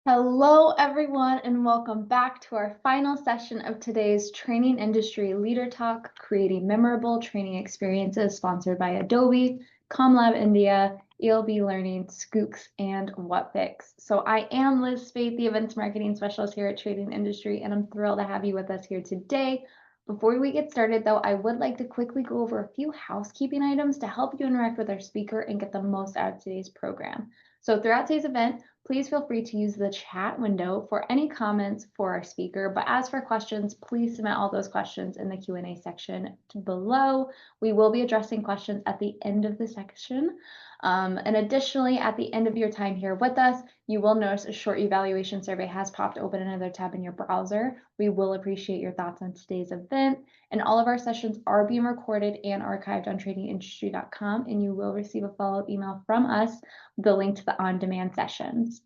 Hello, everyone, and welcome back to our final session of today's Training Industry Leader Talk, Creating Memorable Training Experiences, sponsored by Adobe, ComLab India, ELB Learning, Skooks, and Whatfix. So I am Liz Spade, the Events Marketing Specialist here at Training Industry, and I'm thrilled to have you with us here today. Before we get started, though, I would like to quickly go over a few housekeeping items to help you interact with our speaker and get the most out of today's program. So throughout today's event, please feel free to use the chat window for any comments for our speaker. But as for questions, please submit all those questions in the Q&A section below. We will be addressing questions at the end of the section. And additionally, at the end of your time here with us, you will notice a short evaluation survey has popped open in another tab in your browser. We will appreciate your thoughts on today's event. And all of our sessions are being recorded and archived on tradingindustry.com, and you will receive a follow-up email from us, the link to the on-demand sessions.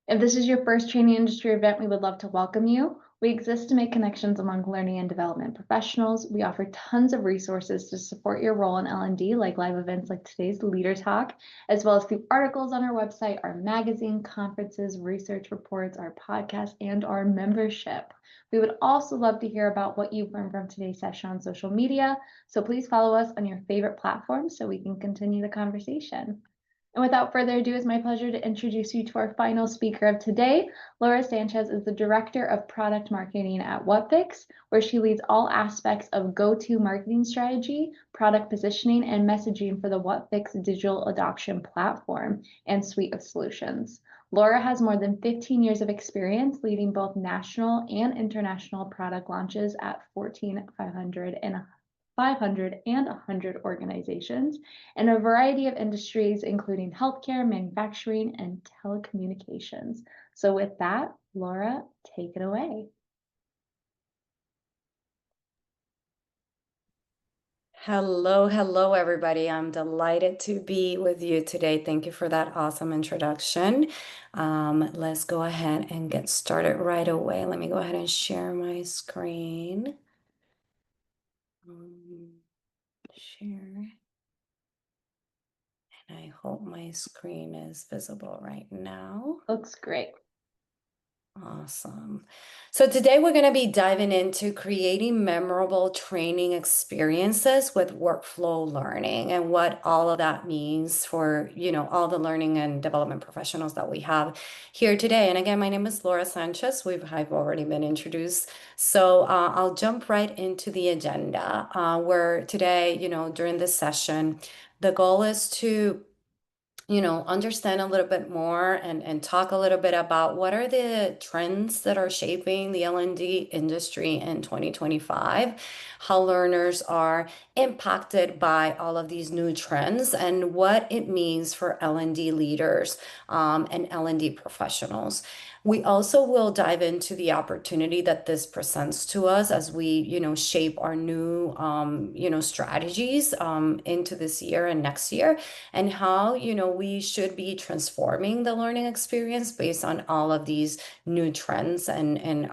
If this is your first training industry event, we would love to welcome you. We exist to make connections among learning and development professionals. We offer tons of resources to support your role in L&D, like live events like today's Leader Talk, as well as through articles on our website, our magazine, conferences, research reports, our podcast, and our membership. We would also love to hear about what you've learned from today's session on social media, so please follow us on your favorite platforms so we can continue the conversation. And without further ado, it's my pleasure to introduce you to our final speaker of today. Laura Sanchez is the Director of Product Marketing at Whatfix, where she leads all aspects of go-to marketing strategy, product positioning, and messaging for the Whatfix digital adoption platform and suite of solutions. Laura has more than 15 years of experience leading both national and international product launches at 500 and 100 organizations in a variety of industries, including healthcare, manufacturing, and telecommunications. So with that, Laura, take it away. Hello, everybody. I'm delighted to be with you today. Thank you for that awesome introduction. Let's go ahead and get started right away. Let me go ahead and share my screen. Share. And I hope my screen is visible right now. Looks great. Awesome. So today we're going to be diving into creating memorable training experiences with workflow learning and what all of that means for, all the learning and development professionals that we have here today. And again, my name is Laura Sanchez. I've already been introduced. So I'll jump right into the agenda where today, during this session, the goal is to understand a little bit more and talk a little bit about what are the trends that are shaping the L&D industry in 2025, how learners are impacted by all of these new trends, and what it means for L&D leaders and L&D professionals. We also will dive into the opportunity that this presents to us as we, shape our new, strategies into this year and next year, and how, we should be transforming the learning experience based on all of these new trends and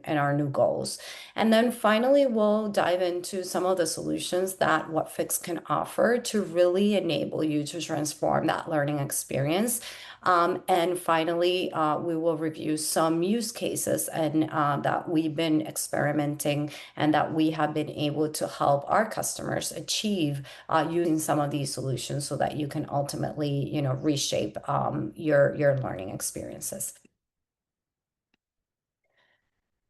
our new goals. And then finally, we'll dive into some of the solutions that Whatfix can offer to really enable you to transform that learning experience. And finally, we will review some use cases and that we've been experimenting and that we have been able to help our customers achieve using some of these solutions so that you can ultimately, reshape your learning experiences.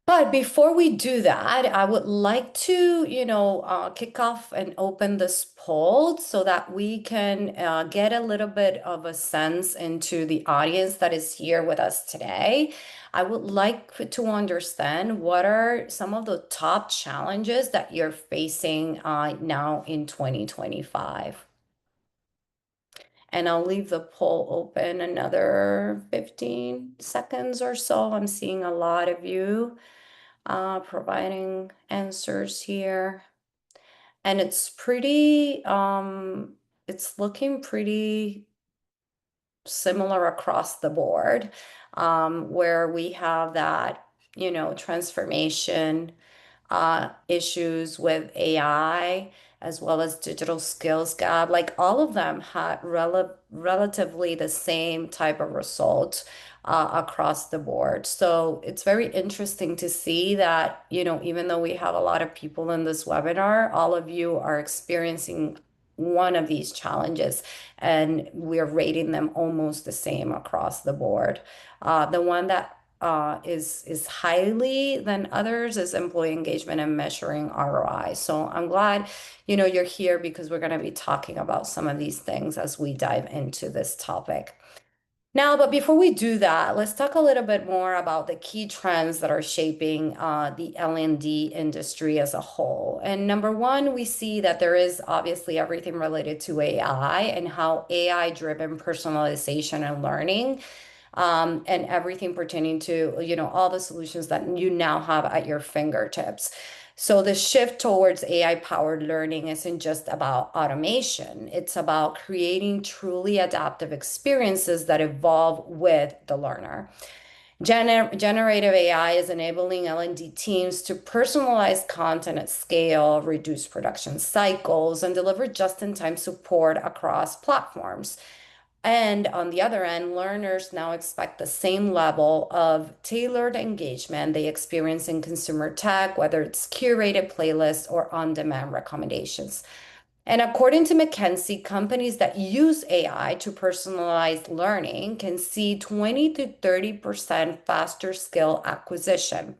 But before we do that, I would like to, kick off and open this poll so that we can get a little bit of a sense into the audience that is here with us today. I would like to understand what are some of the top challenges that you're facing now in 2025. And I'll leave the poll open another 15 seconds or so. I'm seeing a lot of you providing answers here. And it's looking pretty similar across the board, where we have that, transformation issues with AI as well as digital skills gap, like all of them had relatively the same type of result across the board. So it's very interesting to see that, even though we have a lot of people in this webinar, all of you are experiencing one of these challenges, and we're rating them almost the same across the board. The one that is highly than others is employee engagement and measuring ROI. So I'm glad, you're here because we're going to be talking about some of these things as we dive into this topic. Now, but before we do that, let's talk a little bit more about the key trends that are shaping the L&D industry as a whole. And number one, we see that there is obviously everything related to AI and how AI-driven personalization and learning, and everything pertaining to, all the solutions that you now have at your fingertips. So the shift towards AI-powered learning isn't just about automation. It's about creating truly adaptive experiences that evolve with the learner. Generative AI is enabling L&D teams to personalize content at scale, reduce production cycles, and deliver just-in-time support across platforms. And on the other end, learners now expect the same level of tailored engagement they experience in consumer tech, whether it's curated playlists or on-demand recommendations. And according to McKinsey, companies that use AI to personalize learning can see 20 to 30% faster skill acquisition.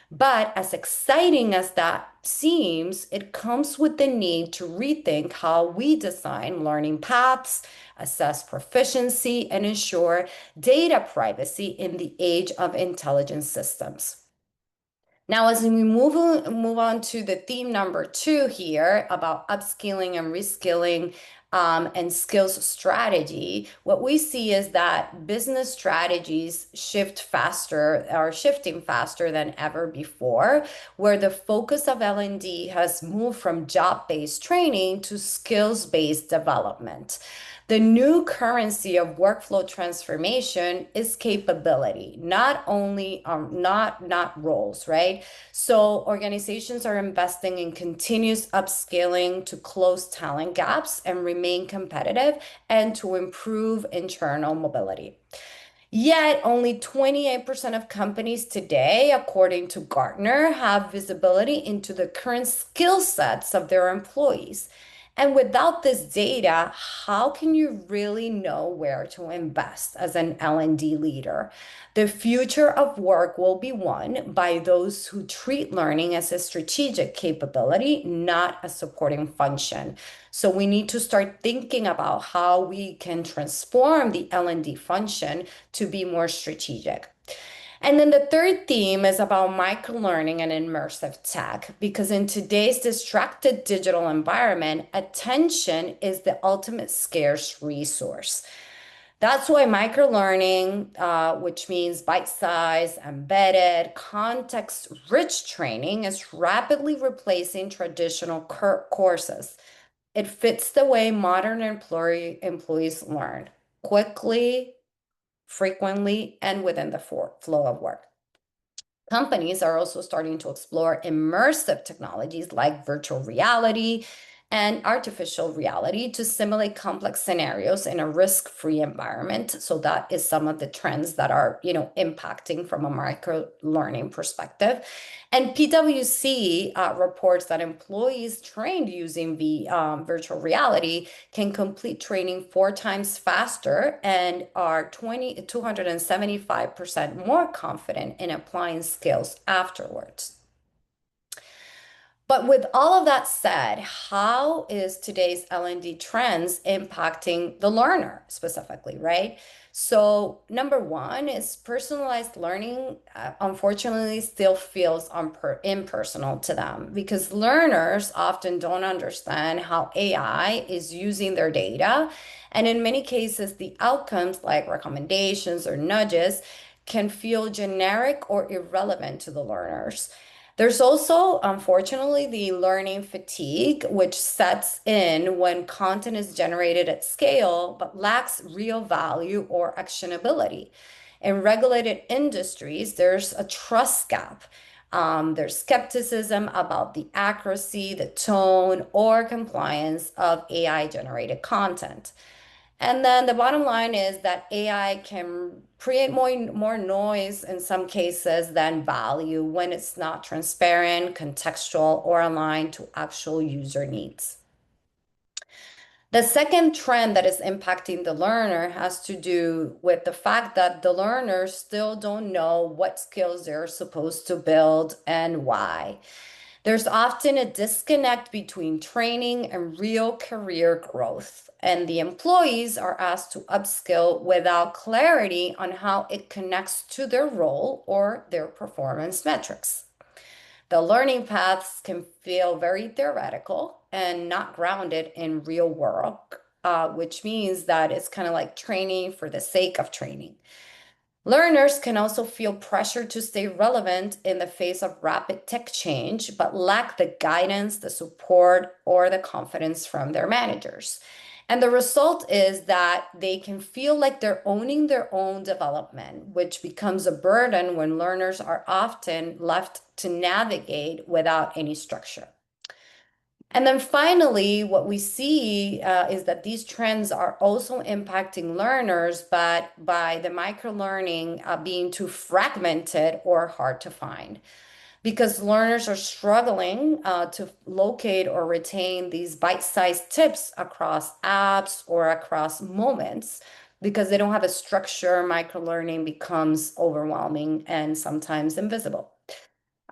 But as exciting as that seems, it comes with the need to rethink how we design learning paths, assess proficiency, and ensure data privacy in the age of intelligent systems. Now, as we move on to the theme number 2 here about upskilling and reskilling, and skills strategy, what we see is that business strategies are shifting faster than ever before, where the focus of L&D has moved from job-based training to skills-based development. The new currency of workflow transformation is capability, not only not roles, right? So organizations are investing in continuous upskilling to close talent gaps and remain competitive and to improve internal mobility. Yet only 28% of companies today, according to Gartner, have visibility into the current skill sets of their employees. And without this data, how can you really know where to invest as an L&D leader? The future of work will be won by those who treat learning as a strategic capability, not a supporting function. So we need to start thinking about how we can transform the L&D function to be more strategic. And then the third theme is about microlearning and immersive tech, because in today's distracted digital environment, attention is the ultimate scarce resource. That's why microlearning, which means bite-sized, embedded, context-rich training, is rapidly replacing traditional courses. It fits the way modern employees learn quickly, frequently, and within the flow of work. Companies are also starting to explore immersive technologies like virtual reality and artificial reality to simulate complex scenarios in a risk-free environment. So that is some of the trends that are, impacting from a micro learning perspective. And PwC reports that employees trained using the virtual reality can complete training 4 times faster and are 275% more confident in applying skills afterwards. But with all of that said, how is today's L&D trends impacting the learner specifically, right? So number one is personalized learning, unfortunately, still feels impersonal to them because learners often don't understand how AI is using their data. And in many cases, the outcomes like recommendations or nudges can feel generic or irrelevant to the learners. There's also, unfortunately, the learning fatigue, which sets in when content is generated at scale but lacks real value or actionability. In regulated industries, there's a trust gap. There's skepticism about the accuracy, the tone, or compliance of AI-generated content. And then the bottom line is that AI can create more noise in some cases than value when it's not transparent, contextual, or aligned to actual user needs. The second trend that is impacting the learner has to do with the fact that the learners still don't know what skills they're supposed to build and why. There's often a disconnect between training and real career growth, and the employees are asked to upskill without clarity on how it connects to their role or their performance metrics. The learning paths can feel very theoretical and not grounded in real work, which means that it's kind of like training for the sake of training. Learners can also feel pressure to stay relevant in the face of rapid tech change, but lack the guidance, the support, or the confidence from their managers. And the result is that they can feel like they're owning their own development, which becomes a burden when learners are often left to navigate without any structure. And then finally, what we see is that these trends are also impacting learners, but by the micro-learning being too fragmented or hard to find. Because learners are struggling to locate or retain these bite-sized tips across apps or across moments, because they don't have a structure, micro-learning becomes overwhelming and sometimes invisible.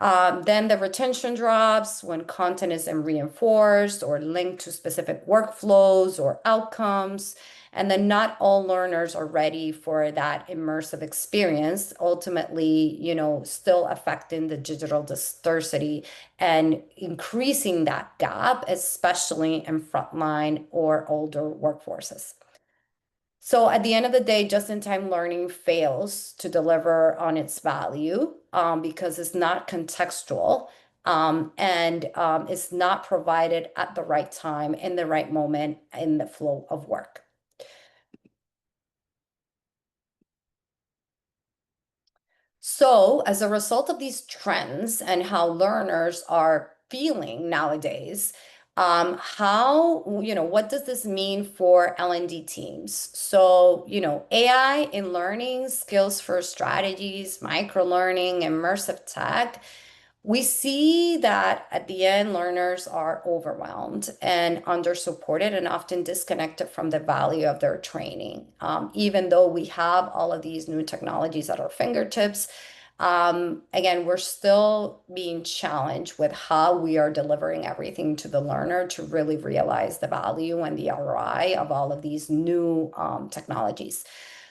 Then the retention drops when content isn't reinforced or linked to specific workflows or outcomes. And then not all learners are ready for that immersive experience, ultimately, still affecting the digital diversity and increasing that gap, especially in frontline or older workforces. So at the end of the day, just-in-time learning fails to deliver on its value because it's not contextual and it's not provided at the right time, in the right moment, in the flow of work. So as a result of these trends and how learners are feeling nowadays, what does this mean for L&D teams? So, AI in learning, skills for strategies, micro-learning, immersive tech, we see that at the end, learners are overwhelmed and under-supported and often disconnected from the value of their training. Even though we have all of these new technologies at our fingertips, again, we're still being challenged with how we are delivering everything to the learner to really realize the value and the ROI of all of these new technologies.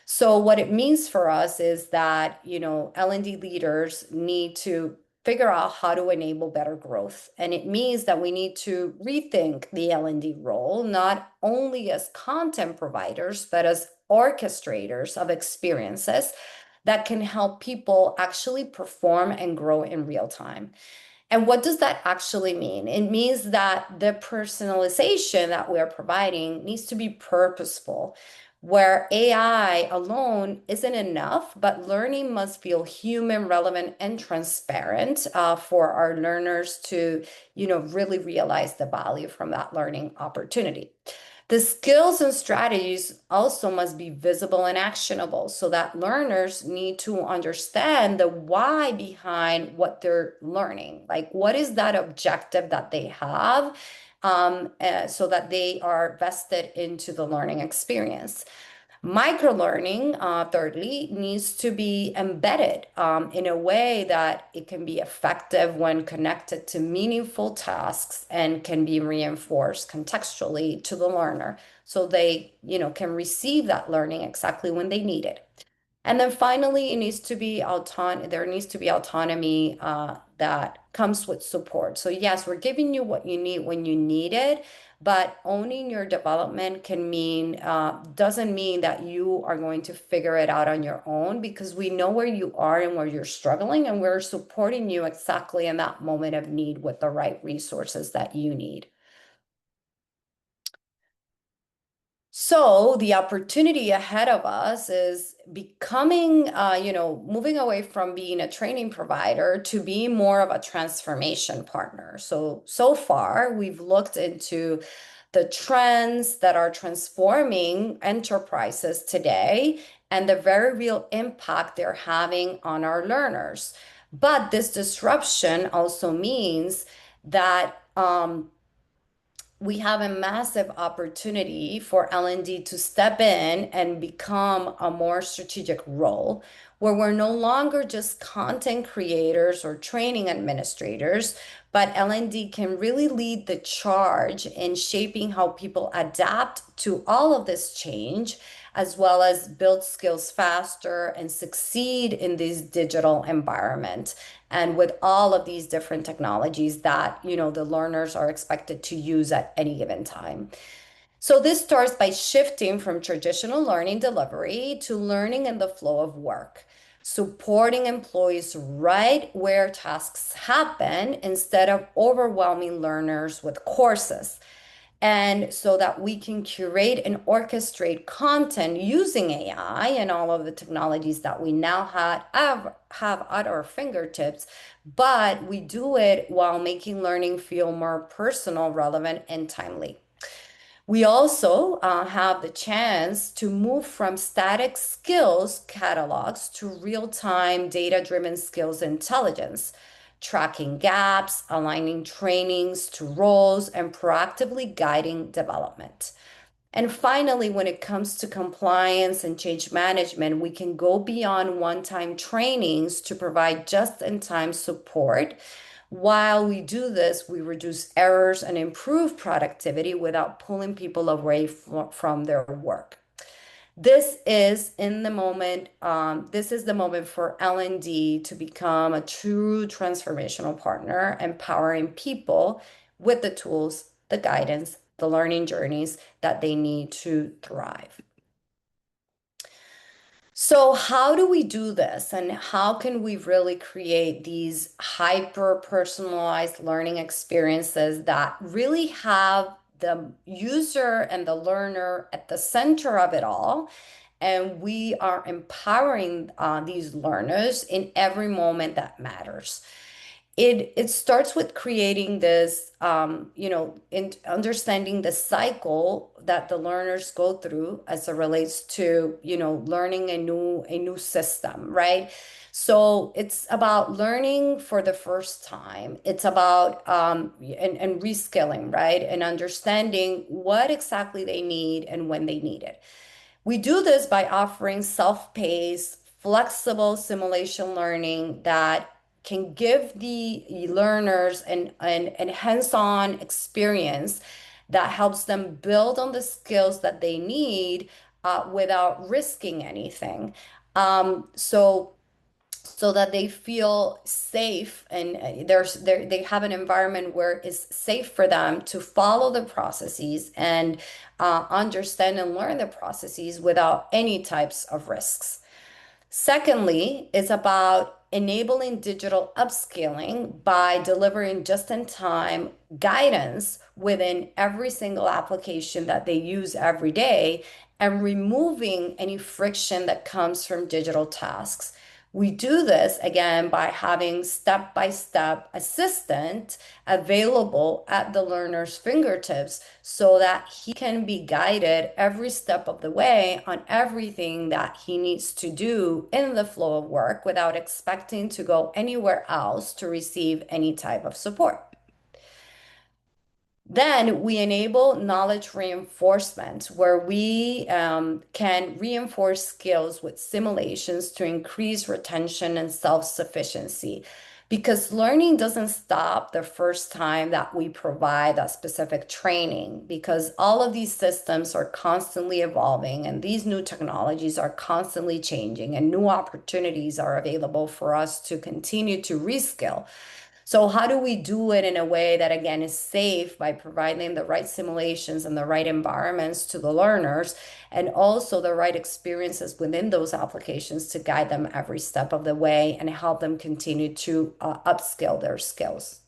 So what it means for us is that, L&D leaders need to figure out how to enable better growth. And it means that we need to rethink the L&D role, not only as content providers, but as orchestrators of experiences that can help people actually perform and grow in real time. And what does that actually mean? It means that the personalization that we're providing needs to be purposeful, where AI alone isn't enough, but learning must feel human, relevant, and transparent for our learners to, really realize the value from that learning opportunity. The skills and strategies also must be visible and actionable so that learners need to understand the why behind what they're learning. Like, what is that objective that they have so that they are vested into the learning experience. Microlearning, thirdly, needs to be embedded in a way that it can be effective when connected to meaningful tasks and can be reinforced contextually to the learner so they, can receive that learning exactly when they need it. And then finally, there needs to be autonomy that comes with support. So yes, we're giving you what you need when you need it, but owning your development doesn't mean that you are going to figure it out on your own, because we know where you are and where you're struggling, and we're supporting you exactly in that moment of need with the right resources that you need. So the opportunity ahead of us is becoming, moving away from being a training provider to being more of a transformation partner. So far, we've looked into the trends that are transforming enterprises today and the very real impact they're having on our learners. But this disruption also means that we have a massive opportunity for L&D to step in and become a more strategic role where we're no longer just content creators or training administrators, but L&D can really lead the charge in shaping how people adapt to all of this change, as well as build skills faster and succeed in this digital environment and with all of these different technologies that the learners are expected to use at any given time. So this starts by shifting from traditional learning delivery to learning in the flow of work, supporting employees right where tasks happen instead of overwhelming learners with courses. And so that we can curate and orchestrate content using AI and all of the technologies that we now have at our fingertips, but we do it while making learning feel more personal, relevant, and timely. We also have the chance to move from static skills catalogs to real-time data-driven skills intelligence, tracking gaps, aligning trainings to roles, and proactively guiding development. And finally, when it comes to compliance and change management, we can go beyond one-time trainings to provide just-in-time support. While we do this, we reduce errors and improve productivity without pulling people away from their work. This is the moment for L&D to become a true transformational partner, empowering people with the tools, the guidance, the learning journeys that they need to thrive. So how do we do this, and how can we really create these hyper personalized learning experiences that really have the user and the learner at the center of it all? And we are empowering these learners in every moment that matters. It starts with creating this, in understanding the cycle that the learners go through as it relates to, learning a new system, right? So it's about learning for the first time. It's about and reskilling, right? And understanding what exactly they need and when they need it. We do this by offering self-paced, flexible simulation learning that can give the learners an hands-on experience that helps them build on the skills that they need without risking anything. So that they feel safe and they have an environment where it's safe for them to follow the processes and understand and learn the processes without any types of risks. Secondly, it's about enabling digital upscaling by delivering just-in-time guidance within every single application that they use every day and removing any friction that comes from digital tasks. We do this again by having step-by-step assistant available at the learner's fingertips so that he can be guided every step of the way on everything that he needs to do in the flow of work without expecting to go anywhere else to receive any type of support. Then we enable knowledge reinforcement, where we can reinforce skills with simulations to increase retention and self-sufficiency. Because learning doesn't stop the first time that we provide a specific training, because all of these systems are constantly evolving and these new technologies are constantly changing and new opportunities are available for us to continue to reskill. So how do we do it in a way that, again, is safe by providing the right simulations and the right environments to the learners, and also the right experiences within those applications to guide them every step of the way and help them continue to upskill their skills?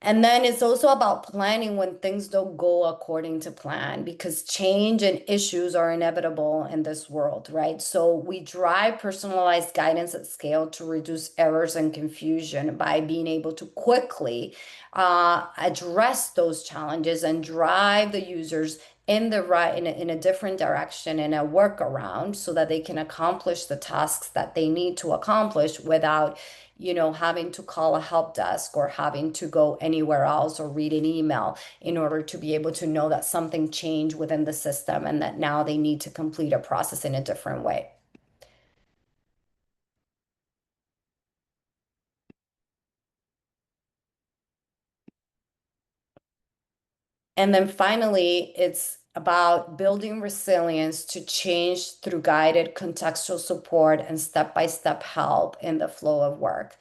And then it's also about planning when things don't go according to plan, because change and issues are inevitable in this world, right? So we drive personalized guidance at scale to reduce errors and confusion by being able to quickly address those challenges and drive the users in the right in a different direction, in a workaround, so that they can accomplish the tasks that they need to accomplish without having to call a help desk or having to go anywhere else or read an email in order to be able to know that something changed within the system and that now they need to complete a process in a different way. And then finally, it's about building resilience to change through guided contextual support and step-by-step help in the flow of work.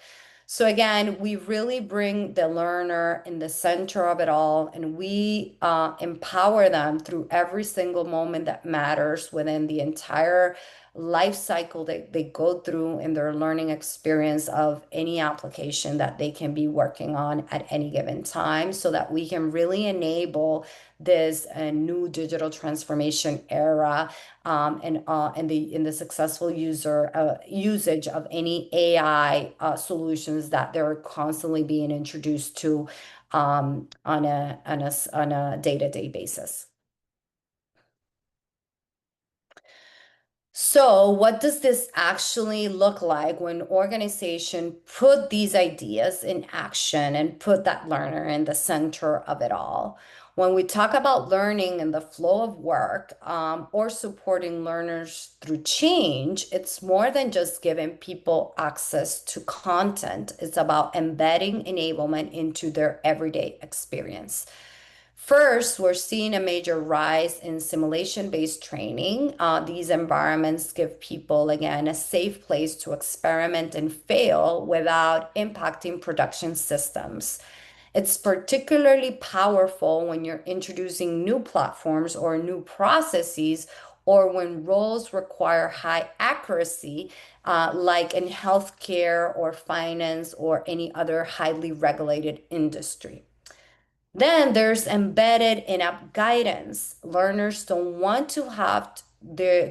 So again, we really bring the learner in the center of it all, and we empower them through every single moment that matters within the entire life cycle that they go through in their learning experience of any application that they can be working on at any given time, so that we can really enable this new digital transformation era, and the successful usage of any AI solutions that they're constantly being introduced to on a day-to-day basis. So, what does this actually look like when organization put these ideas in action and put that learner in the center of it all? When we talk about learning and the flow of work, or supporting learners through change, it's more than just giving people access to content. It's about embedding enablement into their everyday experience. First, we're seeing a major rise in simulation-based training. These environments give people, again, a safe place to experiment and fail without impacting production systems. It's particularly powerful when you're introducing new platforms or new processes, or when roles require high accuracy, like in healthcare or finance or any other highly regulated industry. Then there's embedded in-app guidance. Learners don't want to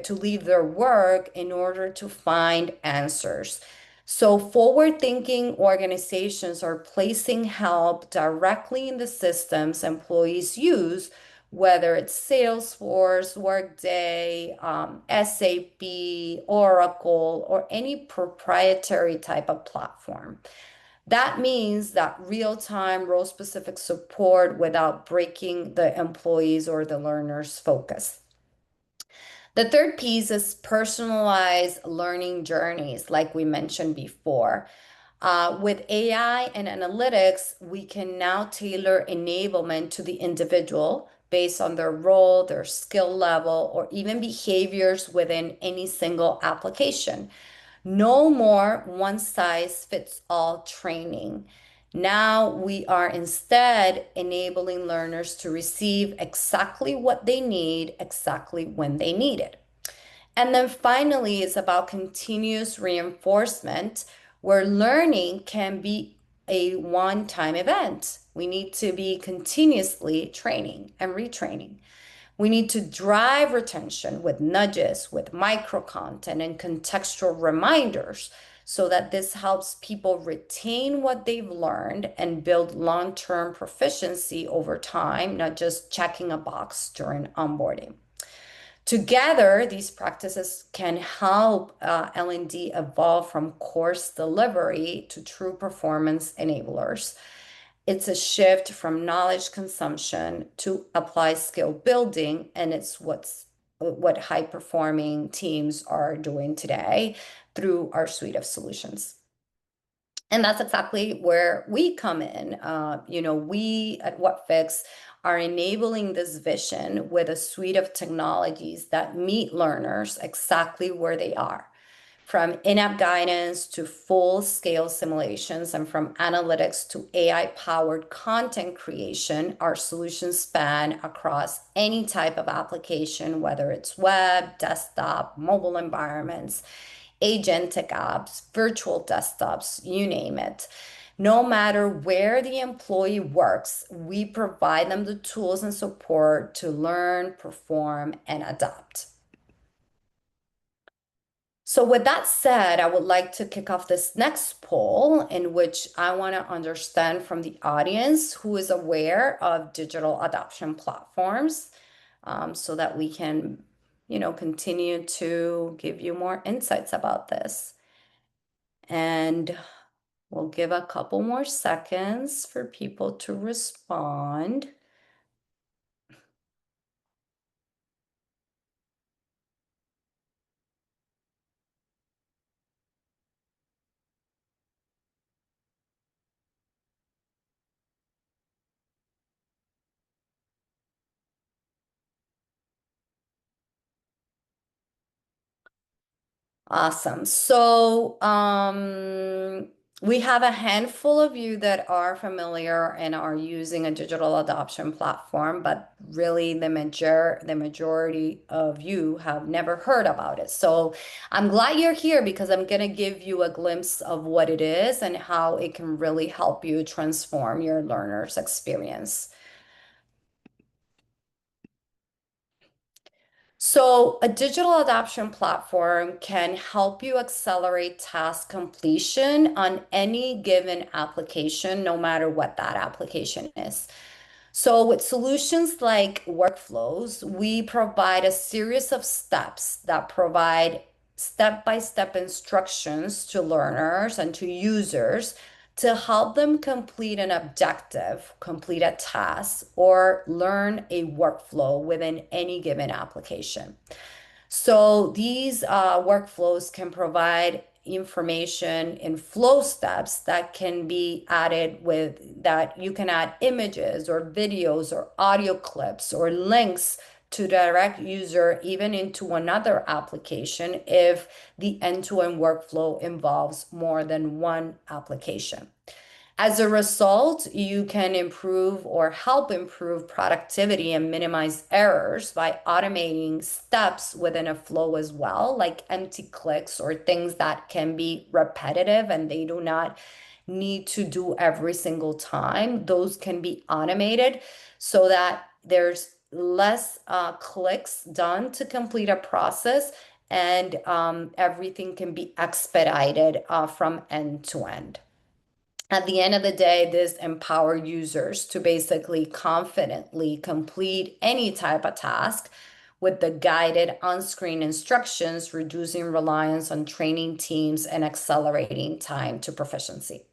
to leave their work in order to find answers. So forward-thinking organizations are placing help directly in the systems employees use, whether it's Salesforce, Workday, SAP, Oracle, or any proprietary type of platform. That means that real-time role-specific support without breaking the employees or the learner's focus. The third piece is personalized learning journeys, like we mentioned before. With AI and analytics, we can now tailor enablement to the individual based on their role, their skill level, or even behaviors within any single application. No more one size fits all training. Now we are instead enabling learners to receive exactly what they need, exactly when they need it. And then finally, it's about continuous reinforcement, where learning can be a one-time event. We need to be continuously training and retraining. We need to drive retention with nudges, with micro content and contextual reminders, so that this helps people retain what they've learned and build long-term proficiency over time, not just checking a box during onboarding. Together, these practices can help L&D evolve from course delivery to true performance enablers. It's a shift from knowledge consumption to apply skill building, and it's what high performing teams are doing today through our suite of solutions. And that's exactly where we come in. We at Whatfix are enabling this vision with a suite of technologies that meet learners exactly where they are. From in-app guidance to full-scale simulations, and from analytics to AI-powered content creation, our solutions span across any type of application, whether it's web, desktop, mobile environments, agentic apps, virtual desktops, you name it. No matter where the employee works, we provide them the tools and support to learn, perform, and adapt. So with that said, I would like to kick off this next poll in which I want to understand from the audience who is aware of digital adoption platforms, so that we can, continue to give you more insights about this. And we'll give a couple more seconds for people to respond. Awesome. So, we have a handful of you that are familiar and are using a digital adoption platform, but really the majority of you have never heard about it. So I'm glad you're here because I'm going to give you a glimpse of what it is and how it can really help you transform your learner's experience. So, a digital adoption platform can help you accelerate task completion on any given application, no matter what that application is. So, with solutions like workflows, we provide a series of steps that provide step-by-step instructions to learners and to users to help them complete an objective, complete a task, or learn a workflow within any given application. So these workflows can provide information in flow steps that can be added with that you can add images or videos or audio clips or links to direct user even into another application if the end-to-end workflow involves more than one application. As a result, you can improve or help improve productivity and minimize errors by automating steps within a flow as well, like empty clicks or things that can be repetitive and they do not need to do every single time. Those can be automated so that there's less clicks done to complete a process, and everything can be expedited from end to end. At the end of the day, this empower users to basically confidently complete any type of task with the guided on-screen instructions, reducing reliance on training teams and accelerating time to proficiency.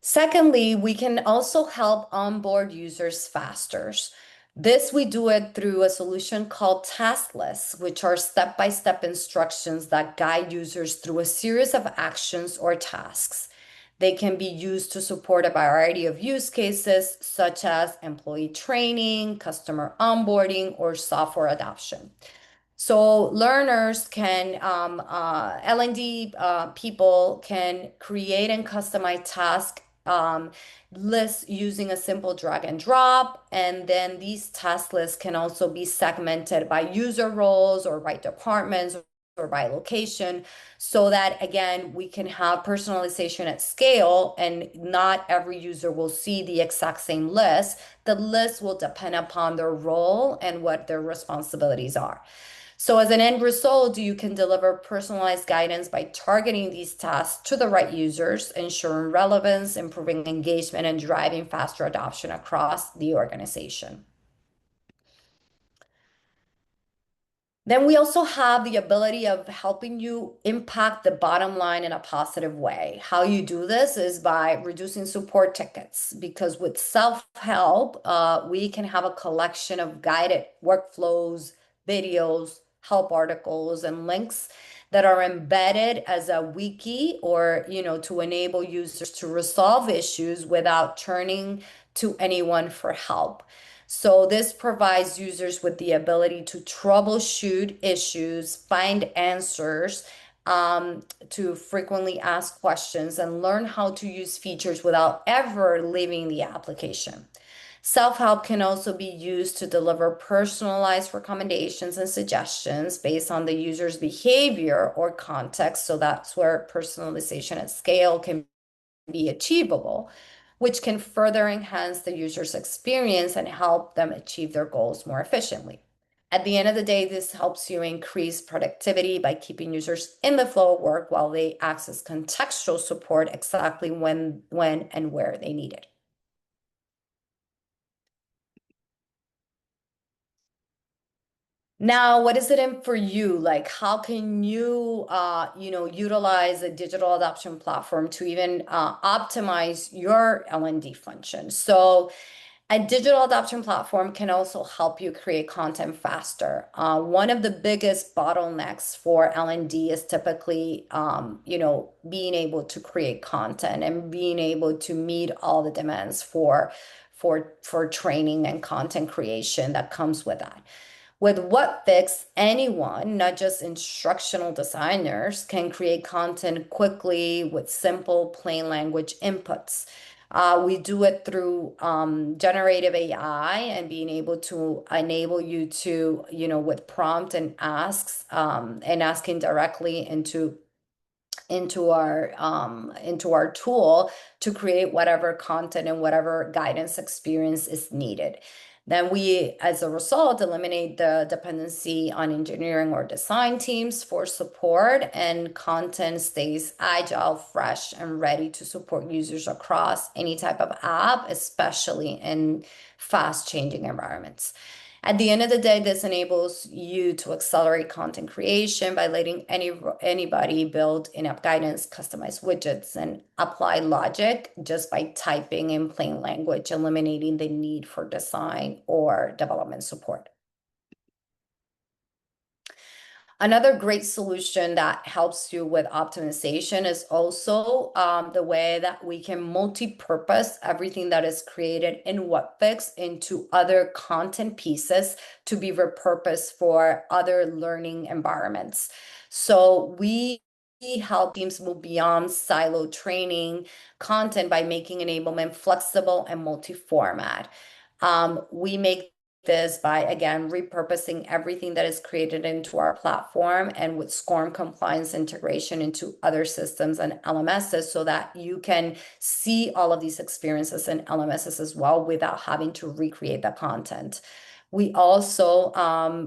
Secondly, we can also help onboard users faster. This we do it through a solution called task lists, which are step-by-step instructions that guide users through a series of actions or tasks. They can be used to support a variety of use cases, such as employee training, customer onboarding, or software adoption. So learners can, L&D people can create and customize task lists using a simple drag and drop. And then these task lists can also be segmented by user roles or by departments or by location, so that again, we can have personalization at scale and not every user will see the exact same list. The list will depend upon their role and what their responsibilities are. So as an end result, you can deliver personalized guidance by targeting these tasks to the right users, ensuring relevance, improving engagement, and driving faster adoption across the organization. Then we also have the ability of helping you impact the bottom line in a positive way. How you do this is by reducing support tickets, because with self-help, we can have a collection of guided workflows, videos, help articles, and links that are embedded as a wiki or, to enable users to resolve issues without turning to anyone for help. So this provides users with the ability to troubleshoot issues, find answers, to frequently ask questions, and learn how to use features without ever leaving the application. Self-help can also be used to deliver personalized recommendations and suggestions based on the user's behavior or context. So that's where personalization at scale can be achievable, which can further enhance the user's experience and help them achieve their goals more efficiently. At the end of the day, this helps you increase productivity by keeping users in the flow of work while they access contextual support exactly when and where they need it. Now, what is it in for you? Like, how can you, utilize a digital adoption platform to even optimize your L&D function? So, a digital adoption platform can also help you create content faster. One of the biggest bottlenecks for L&D is typically, being able to create content and being able to meet all the demands for training and content creation that comes with that. With Whatfix, anyone, not just instructional designers, can create content quickly with simple, plain language inputs. We do it through generative AI and being able to enable you to, with prompt and asks and asking directly into our tool to create whatever content and whatever guidance experience is needed. Then we, as a result, eliminate the dependency on engineering or design teams for support, and content stays agile, fresh, and ready to support users across any type of app, especially in fast changing environments. At the end of the day, this enables you to accelerate content creation by letting anybody build in-app guidance, customize widgets, and apply logic just by typing in plain language, eliminating the need for design or development support. Another great solution that helps you with optimization is also the way that we can multi-purpose everything that is created in Whatfix into other content pieces to be repurposed for other learning environments. So we help teams move beyond silo training content by making enablement flexible and multi-format. We make this by, again, repurposing everything that is created into our platform and with SCORM compliance integration into other systems and LMSs so that you can see all of these experiences in LMSs as well without having to recreate the content. We also,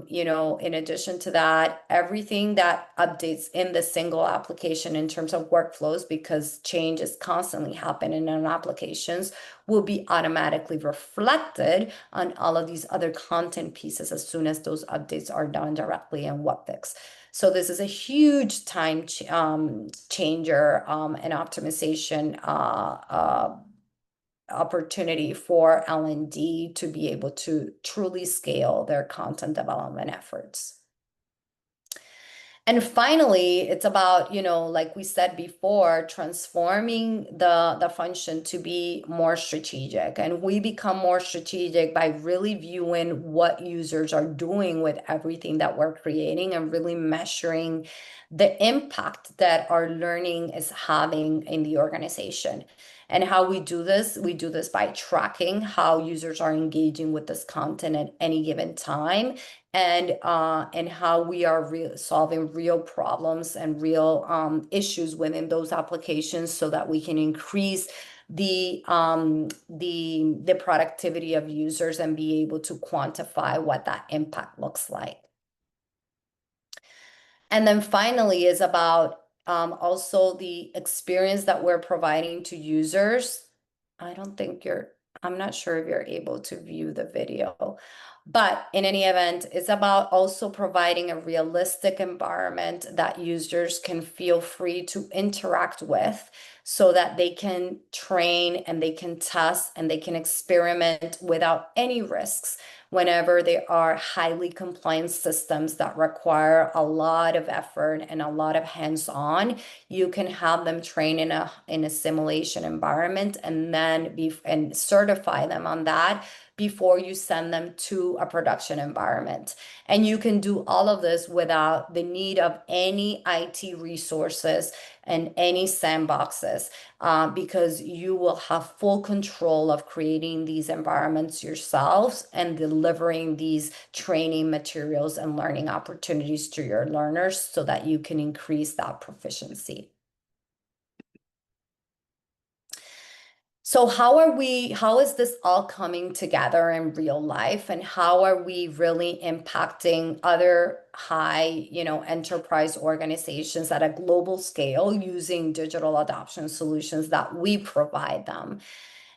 in addition to that, everything that updates in the single application in terms of workflows, because change is constantly happening in applications, will be automatically reflected on all of these other content pieces as soon as those updates are done directly in Whatfix. So this is a huge time changer and optimization opportunity for L&D to be able to truly scale their content development efforts. And finally, it's about, like we said before, transforming the function to be more strategic. And we become more strategic by really viewing what users are doing with everything that we're creating and really measuring the impact that our learning is having in the organization. And how we do this by tracking how users are engaging with this content at any given time, and how we are solving real problems and real issues within those applications so that we can increase the productivity of users and be able to quantify what that impact looks like. And then finally is about also the experience that we're providing to users. I'm not sure if you're able to view the video, but in any event, it's about also providing a realistic environment that users can feel free to interact with so that they can train and they can test and they can experiment without any risks whenever there are highly compliant systems that require a lot of effort and a lot of hands-on. You can have them train in a simulation environment and then and certify them on that before you send them to a production environment. And you can do all of this without the need of any IT resources and any sandboxes, because you will have full control of creating these environments yourselves and delivering these training materials and learning opportunities to your learners so that you can increase that proficiency. So how is this all coming together in real life, and how are we really impacting other high, enterprise organizations at a global scale using digital adoption solutions that we provide them?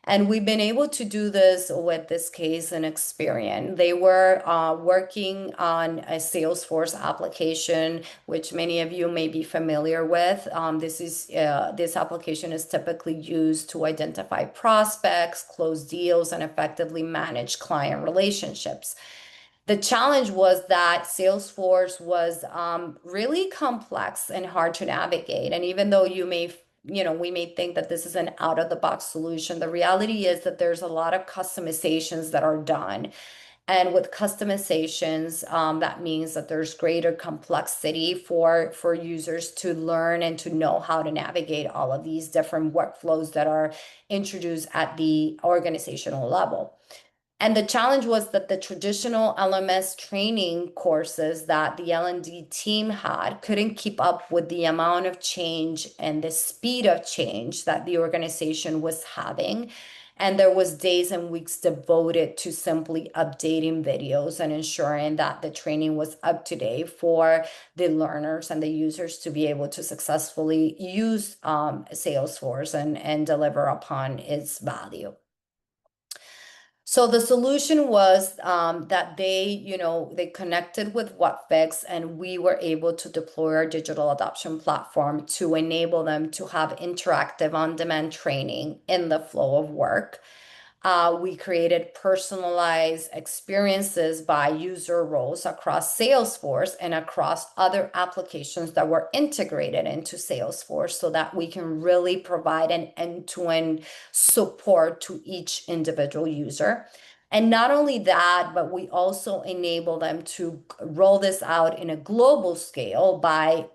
And we've been able to do this with this case and Experian. They were working on a Salesforce application, which many of you may be familiar with. This application is typically used to identify prospects, close deals, and effectively manage client relationships. The challenge was that Salesforce was really complex and hard to navigate. And even though we may think that this is an out of the box solution, the reality is that there's a lot of customizations that are done. And with customizations, that means that there's greater complexity for users to learn and to know how to navigate all of these different workflows that are introduced at the organizational level. And the challenge was that the traditional LMS training courses that the L&D team had couldn't keep up with the amount of change and the speed of change that the organization was having. And there was days and weeks devoted to simply updating videos and ensuring that the training was up to date for the learners and the users to be able to successfully use Salesforce and deliver upon its value. So the solution was that they connected with Whatfix, and we were able to deploy our digital adoption platform to enable them to have interactive on-demand training in the flow of work. We created personalized experiences by user roles across Salesforce and across other applications that were integrated into Salesforce so that we can really provide an end-to-end support to each individual user. And not only that, but we also enable them to roll this out in a global scale by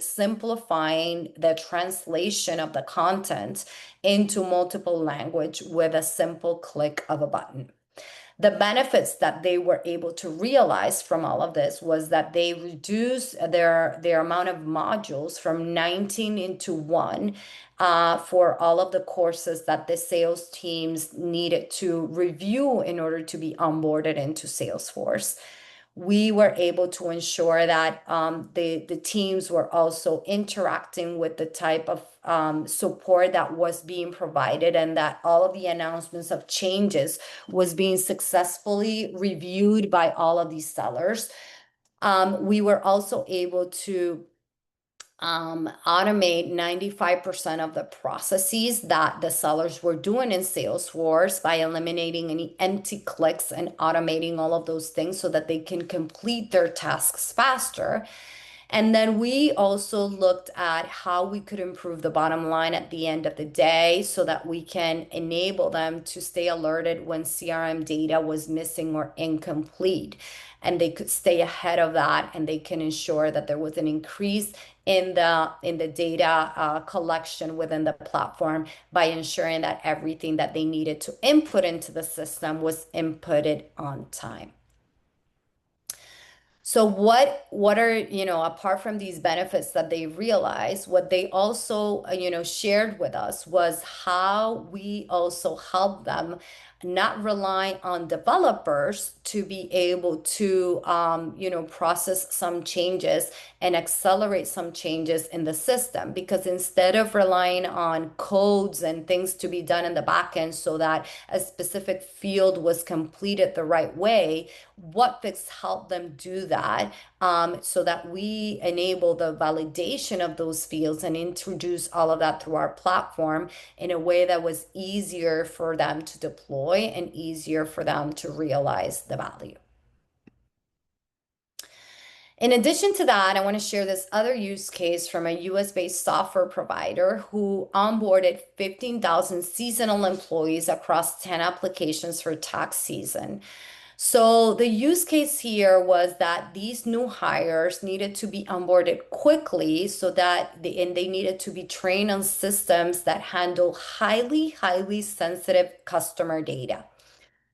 simplifying the translation of the content into multiple language with a simple click of a button. The benefits that they were able to realize from all of this was that they reduced their amount of modules from 19 into 1 for all of the courses that the sales teams needed to review in order to be onboarded into Salesforce. We were able to ensure that the teams were also interacting with the type of support that was being provided, and that all of the announcements of changes was being successfully reviewed by all of these sellers. We were also able to automate 95% of the processes that the sellers were doing in Salesforce by eliminating any empty clicks and automating all of those things so that they can complete their tasks faster. And then we also looked at how we could improve the bottom line at the end of the day so that we can enable them to stay alerted when CRM data was missing or incomplete. And they could stay ahead of that, and they can ensure that there was an increase in the data collection within the platform by ensuring that everything that they needed to input into the system was inputted on time. So what are, apart from these benefits that they realized, what they also, shared with us was how we also help them not rely on developers to be able to, process some changes and accelerate some changes in the system. Because instead of relying on codes and things to be done in the back end so that a specific field was completed the right way, Whatfix helped them do that, so that we enable the validation of those fields and introduce all of that through our platform in a way that was easier for them to deploy and easier for them to realize the value. In addition to that, I want to share this other use case from a US-based software provider who onboarded 15,000 seasonal employees across 10 applications for tax season. So the use case here was that these new hires needed to be onboarded quickly and they needed to be trained on systems that handle highly sensitive customer data.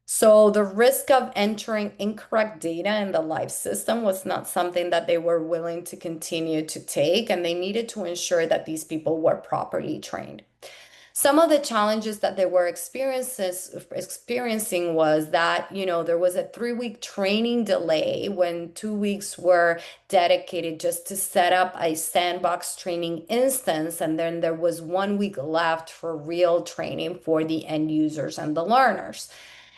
So the risk of entering incorrect data in the live system was not something that they were willing to continue to take, and they needed to ensure that these people were properly trained. Some of the challenges that they were experiencing was that, there was a 3-week training delay when 2 weeks were dedicated just to set up a sandbox training instance, and then there was 1 week left for real training for the end users and the learners.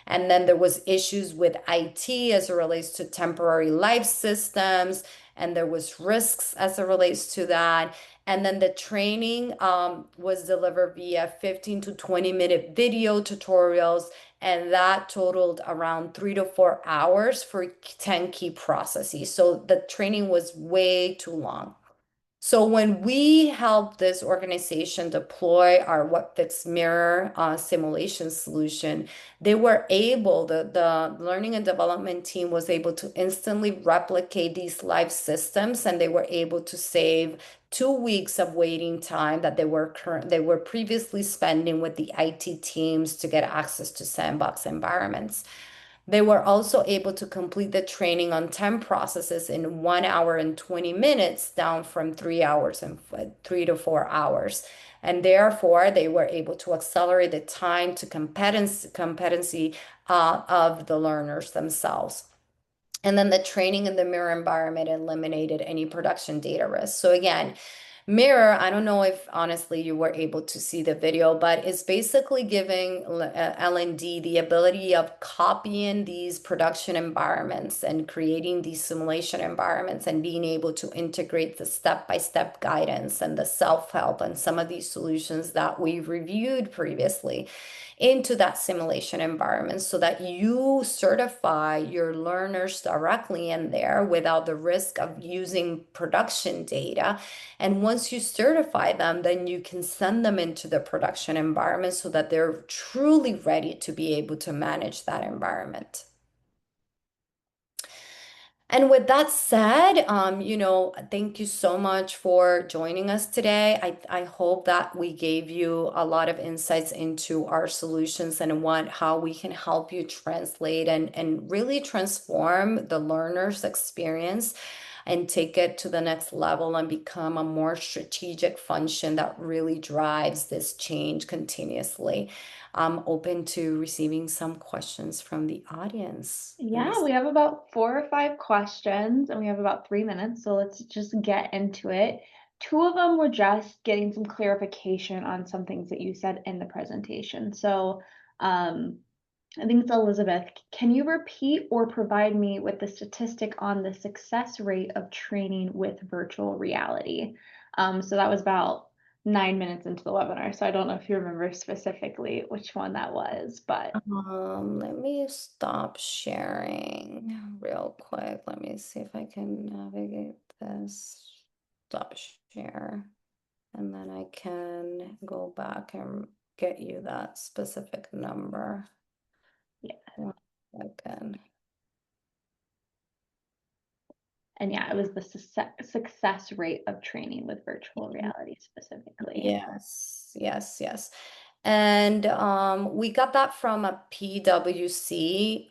And then there was issues with IT as it relates to temporary life systems, and there was risks as it relates to that. And then the training was delivered via 15 to 20-minute video tutorials, and that totaled around 3 to 4 hours for 10 key processes. So the training was way too long. So when we help this organization deploy our Whatfix mirror simulation solution, the learning and development team was able to instantly replicate these live systems, and they were able to save 2 weeks of waiting time that they were previously spending with the IT teams to get access to sandbox environments. They were also able to complete the training on 10 processes in 1 hour and 20 minutes, down from 3 hours and 3 to 4 hours. And therefore, they were able to accelerate the time to competency of the learners themselves. And then the training in the mirror environment eliminated any production data risk. So again, Mirror, I don't know if honestly you were able to see the video, but it's basically giving L&D the ability of copying these production environments and creating these simulation environments and being able to integrate the step-by-step guidance and the self-help and some of these solutions that we've reviewed previously into that simulation environment so that you certify your learners directly in there without the risk of using production data. And once you certify them, then you can send them into the production environment so that they're truly ready to be able to manage that environment. And with that said, thank you so much for joining us today. I hope that we gave you a lot of insights into our solutions and how we can help you translate and really transform the learner's experience and take it to the next level and become a more strategic function that really drives this change continuously. I'm open to receiving some questions from the audience. Yeah, we have about 4 or 5 questions and we have about 3 minutes, so let's just get into it. Two of them were just getting some clarification on some things that you said in the presentation. So I think it's Elizabeth. Can you repeat or provide me with the statistic on the success rate of training with virtual reality? So that was about 9 minutes into the webinar. So I don't know if you remember specifically which one that was, but Let me stop sharing real quick. Let me see if I can navigate this. Stop share. And then I can go back and get you that specific number. yeah. 1 second. And yeah, it was the success rate of training with virtual reality specifically. Yes. And we got that from a PwC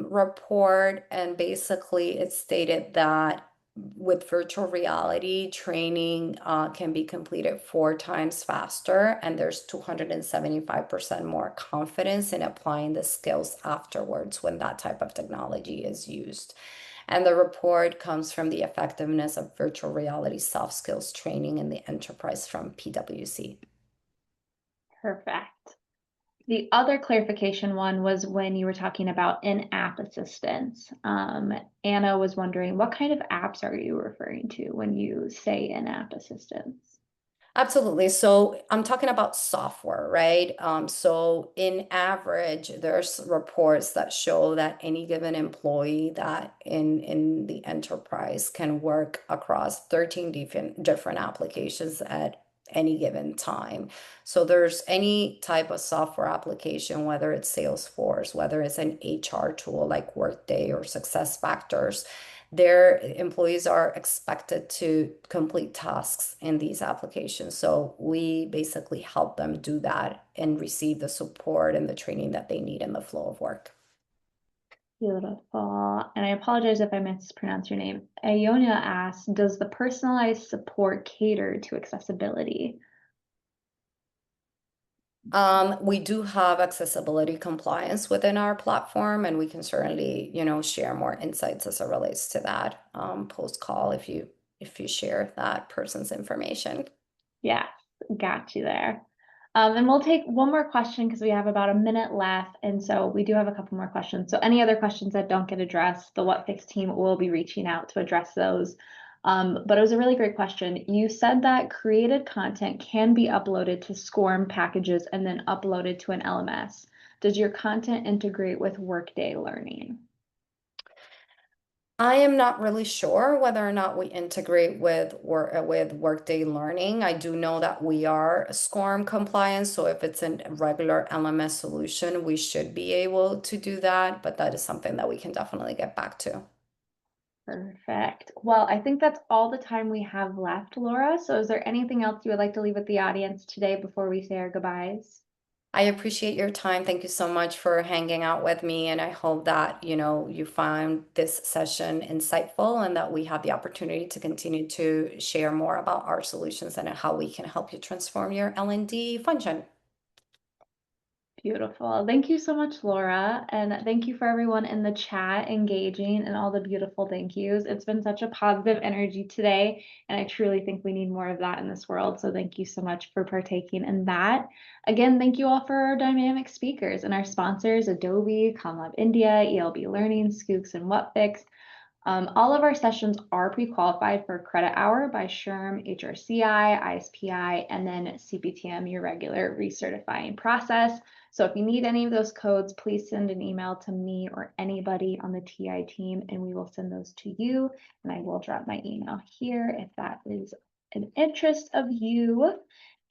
report, and basically it stated that with virtual reality, training can be completed 4 times faster, and there's 275% more confidence in applying the skills afterwards when that type of technology is used. And the report comes from the effectiveness of virtual reality soft skills training in the enterprise from PwC. Perfect. The other clarification one was when you were talking about in-app assistance. Anna was wondering, what kind of apps are you referring to when you say in-app assistance? Absolutely. So I'm talking about software, right? So in average, there's reports that show that any given employee that in the enterprise can work across 13 different applications at any given time. So there's any type of software application, whether it's Salesforce, whether it's an HR tool like Workday or SuccessFactors, their employees are expected to complete tasks in these applications. So we basically help them do that and receive the support and the training that they need in the flow of work. Beautiful. And I apologize if I mispronounce your name. Iona asks, does the personalized support cater to accessibility? We do have accessibility compliance within our platform, and we can certainly, share more insights as it relates to that post call if you share that person's information. Yes, got you there. And we'll take one more question because we have about a minute left. And so we do have a couple more questions. So any other questions that don't get addressed, the Whatfix team will be reaching out to address those. But it was a really great question. You said that created content can be uploaded to SCORM packages and then uploaded to an LMS. Does your content integrate with Workday Learning? I am not really sure whether or not we integrate with Workday Learning. I do know that we are SCORM compliant, so if it's a regular LMS solution, we should be able to do that, but that is something that we can definitely get back to. Perfect. Well, I think that's all the time we have left, Laura. So is there anything else you would like to leave with the audience today before we say our goodbyes? I appreciate your time. Thank you so much for hanging out with me. And I hope that, you found this session insightful and that we have the opportunity to continue to share more about our solutions and how we can help you transform your L&D function. Beautiful. Thank you so much, Laura. And thank you for everyone in the chat engaging and all the beautiful thank yous. It's been such a positive energy today. And I truly think we need more of that in this world. So thank you so much for partaking in that. Again, thank you all for our dynamic speakers and our sponsors, Adobe, ComLab India, ELB Learning, Skooks, and Whatfix. All of our sessions are pre-qualified for credit hour by SHRM, HRCI, ISPI, and then CPTM, your regular recertifying process. So if you need any of those codes, please send an email to me or anybody on the TI team, and we will send those to you. And I will drop my email here if that is an interest of you.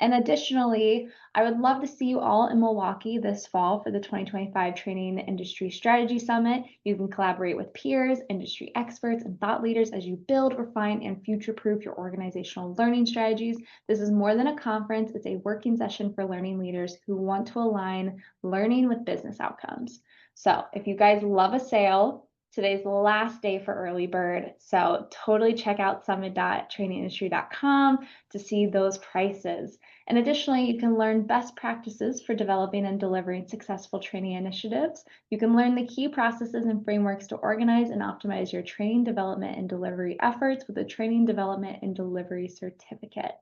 And additionally, I would love to see you all in Milwaukee this fall for the 2025 Training Industry Strategy Summit. You can collaborate with peers, industry experts, and thought leaders as you build, refine, and future-proof your organizational learning strategies. This is more than a conference. It's a working session for learning leaders who want to align learning with business outcomes. So if you guys love a sale, today's the last day for early bird. So totally check out summit.trainingindustry.com to see those prices. And additionally, you can learn best practices for developing and delivering successful training initiatives. You can learn the key processes and frameworks to organize and optimize your training development and delivery efforts with a training development and delivery certificate.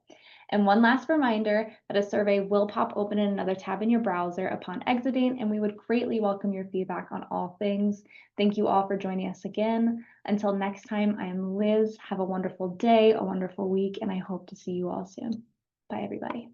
And one last reminder that a survey will pop open in another tab in your browser upon exiting, and we would greatly welcome your feedback on all things. Thank you all for joining us again. Until next time, I am Liz. Have a wonderful day, a wonderful week, and I hope to see you all soon. Bye, everybody.